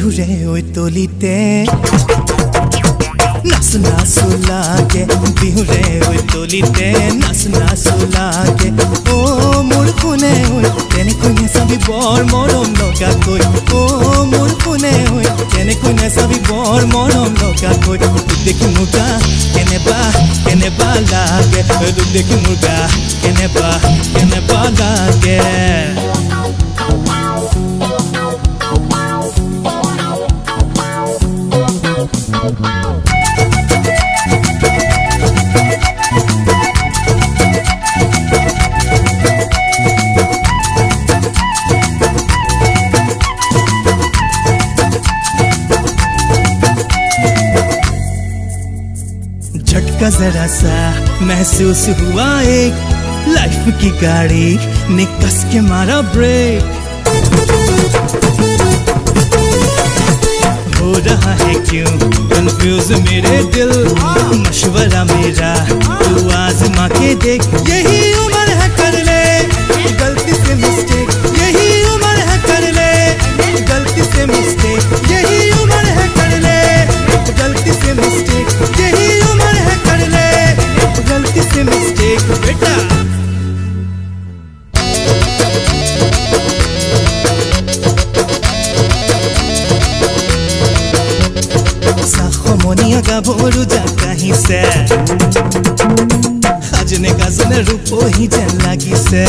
বিহুরে ওই তলিতে নাচ নাচু লাগে বিহুরে ওই তলিতে নাচ নাচু লাগে ও মোৰ কোনে ওই তেনেকৈ নেচাবি বৰ মৰম লগাকৈ ও মোৰ কোনে ওই তেনেকৈ নেচাবি বৰ মৰম লগাকৈ দেখি মোৰ গা কেনেবা লাগে দেখি মোৰ গা কেনেবা লাগে झटका जरा सा महसूस हुआ एक लाइफ की गाड़ी ने कस के मारा ब्रेक हो रहा है क्यों कंफ्यूज मेरे दिल मशवरा मेरा तू आजमा के देख यही उम्र है कर ले गलती से मिस्टेक यही उम्र है कर ले गलती से मिस्टेक यही उम्र है कर ले गलती से मिस्टेक यही उम्र है कर ले गलती से मिस्टेक बेटा সাখমনিয়া গাভৰু জাকাহিছে সাজনে গাজনে ৰূপহি যেন লাগিছে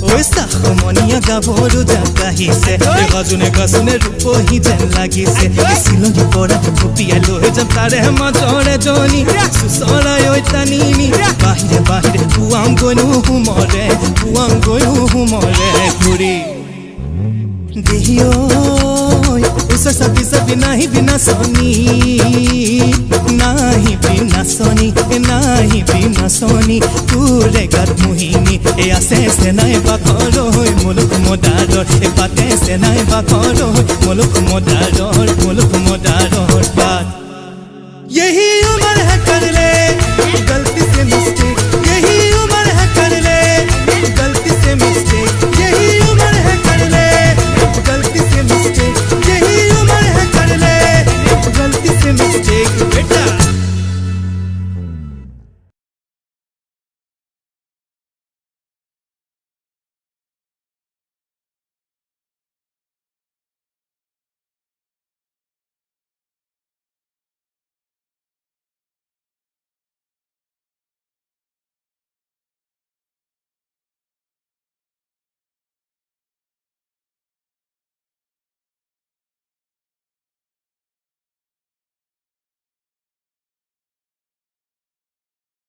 ঐ সাখমনিয়া গাভৰু জাকাহিছে গাজনে গাজনে ৰূপহি যেন লাগিছে শিলঙি পৰা ফুটিয়াই লৈ যাম তাৰে মাজৰে জনী চুচৰাই ঐ টানিনি বাহিৰে বাহিৰে পুৱাম গৈনো সুমৰে ঘূৰি দেহিও उसर सभी सभी नहीं बिना सोनी तूरे गत मुहिनी ए आसे से नहीं बाखरो मुलुक मोदारोर ए बाते से नहीं बाखरो मुलुक मोदारोर बात यही उम्र है कर ले गलती से मिस्टेक